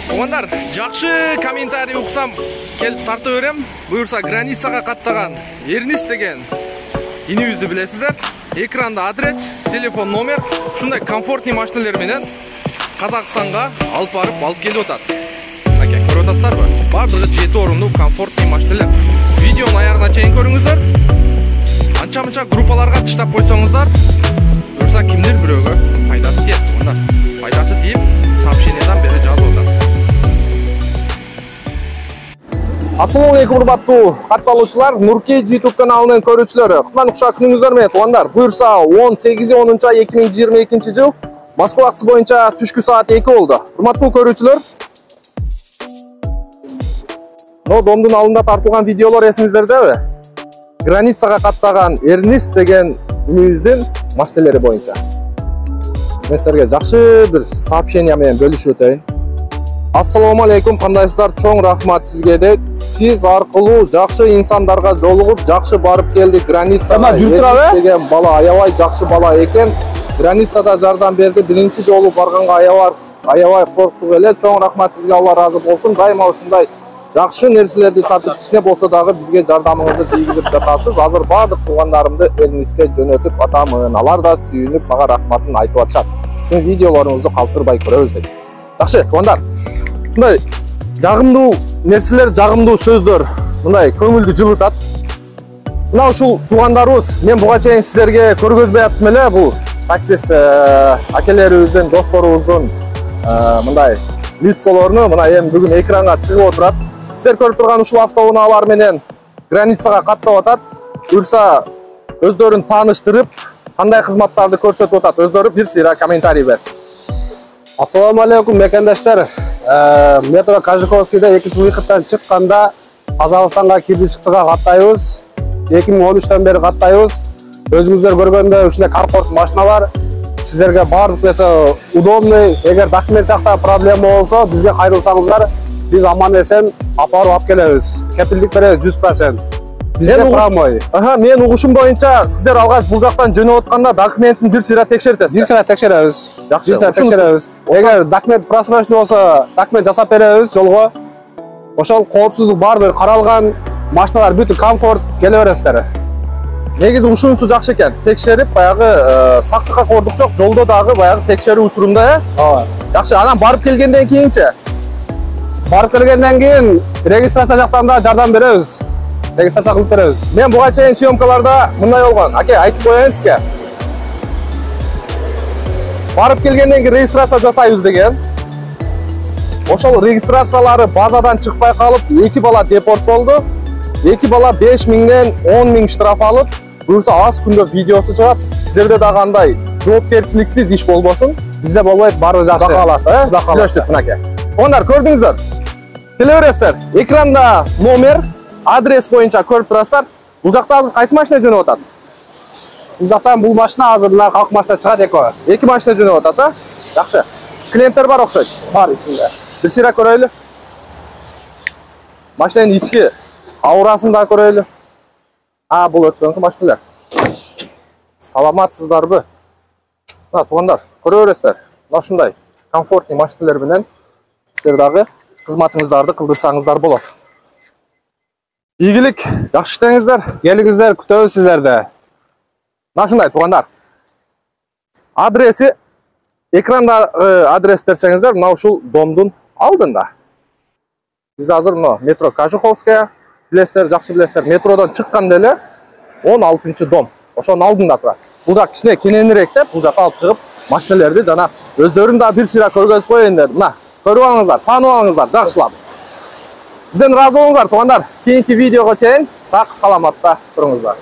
Туугандар, жакшы комментарий уксам келип тарта берем. Буюрса границага каттаган Эрнис деген инибизди билесиздер. Экранда адрес, телефон номер, ушундай комфортный машиналар менен Казакстанга алып келип атат. Аке, көрүп атасыздарбы? Бардыгы 7 орунду комфортный машиналар. Видеону аягына чейин көрүңүздөр. Анча-мынча группаларга тыштап койсоңуздар, буюрса кимдир бирөөгө пайдасы тиет. Мына пайдасы тиіп, сообщениядан бери жазып атат. Assalamu alaikum урматтуу катталуучулар, Нуркей YouTube каналынын көрүүчүлөрү. Кутман укшак күнүңүздөр менен туугандар. Буюрса 18-10-2022 жыл Москва акысы боюнча түшкү саат 2 болду. Урматтуу көрүүчүлөр, домдун алдында тартылган видеолор эсиңиздердеби? Границага каттаган Эрнис деген инибиздин машиналери боюнча. Мен силерге жакшы бир сообщение менен бөлүшүп өтөйүн. Assalamu alaikum, кандайсыздар? Чоң рахмат сизге де. Сиз аркылуу жакшы инсандарга жолугуп, жакшы барып келди. Границага деген бала аябай жакшы бала экен. Границада жардам берди. Биринчи жолу барганга аябай корктук эле. Чоң рахмат сизге, Алла разы болсун. Дайыма ушундай жакшы нерселерди тартып, кичине болсо дагы бизге жардамыңызды тийгизип жатасыз. Азыр баардык туугандарымды Эрниске жөнөтүп атамын. Алар да сүйүнүп, мага рахматын айтып атышат. Сиздин видеолоруңузду калтырбай көрөбүз деп. Жакшы, туугандар. Ушундай жагымдуу нерселер, жагымдуу сөздөр мындай көңүлдү жылытат. Мына ушул туугандарыбыз, мен буга чейин сиздерге көргөзбөй аттым эле, бул таксист акелерибиздин, досторубуздун мындай лицолорну мына эми бүгүн экранга чыгып отурат. Сиздер көрүп турган ушул автоунаалар менен границага каттап атат. Буюрса өздөрүн тааныштырып, кандай кызматтарды көрсөтүп атат, өздөрү бир сыйра комментарий берсин. Assalamu alaikum мекендаштар. Метро Кажиковскийде 2-выходтан чыкканда Казакстанга кирди-чыктыга каттайбыз. 2013төн бери каттайбыз. Өзүңүздөр көргөндөй ушундай комфорт машиналар сиздерге баардык нерсе удобный. Эгер документ жакта проблема болсо, бизге кайрылсаңыздар, биз аман эсен алып келебиз. Кепилдик беребиз 100%. Бизде промой. Мен угушум боюнча сиздер алгач бул жактан жөнөп атканда документин бир сыйра текшертесиз. Бир сыйра текшеребиз. Жакшы, текшеребиз. Эгер документ просрочный болсо, документ жасап беребиз жолго. Ошол коопсуздук баардыгы каралган, машиналар бүтүн комфорт келе бересиздер. Негизи ушунусу жакшы экен. Текшерип, баягы сактыкка кордук жок, жолдо дагы баягы текшерүү учурунда, Ооба. Жакшы, анан барып келгенден кийинчи. Барып келгенден кийин регистрация жактан да жардам беребиз. Регистрация кылып беребиз. Мен буга чейин съемкаларда мындай болгон. Аке, айтып коеюн сизге. Барып келгенден кийин регистрация жасайбыз деген. Ошол регистрациялары базадан чыкпай калып, 2 бала депорт болду. 2 бала 5.000-ден 10.000 штраф алып, буюрса аз күндө видеосу чыгат. Сиздерде дагы андай жоопкерчиликсиз иш болбосун. Бизде болбойт, баары жакшы. Кудай кааласа, сүйлөштүк мынакей. Ондар көрдүңүздөр. Келе бересиздер. Экранда номер, адрес боюнча көрүп турасыздар. Бул жакта азыр кайсы машина жөнөп атат? Бул жактан бул машина азыр мына калк машина чыгат экөө. 2 машина жөнөп атат, а? Жакшы. Клиенттер бар окшойт. Бар ичинде. Бир сыйра көрөйлү. Машинанын ички аурасын да көрөйлү. Бул өткөнкү машиналар. Саламатсыздарбы? Мына туугандар, көрө бересиздер. Мына ушундай комфортный машиналар менен сиздер дагы кызматыңыздарды кылдырсаңыздар болот. Ийгилик, жакшы иштеңиздер. Келиңиздер, күтөбүз сиздерди. Мына ушундай туугандар. Адреси экранда адрес берсеңиздер, мына ушул домдун алдында. Биз азыр мына метро Кажиховская, билесиздер, жакшы билесиздер, метродон чыкканда эле 16-чы дом. Ошонун алдында турат. Бул жак кичине кененирээк деп, бул жакка алып чыгып, машиналерди жана өздөрүн да бир сыйра көргөзүп коеюн дедим. Мына, көрүп алыңыздар, таанып алыңыздар, жакшылап. Бизден разы болуңуздар, туугандар. Кийинки видеого чейин сак саламатта туруңуздар.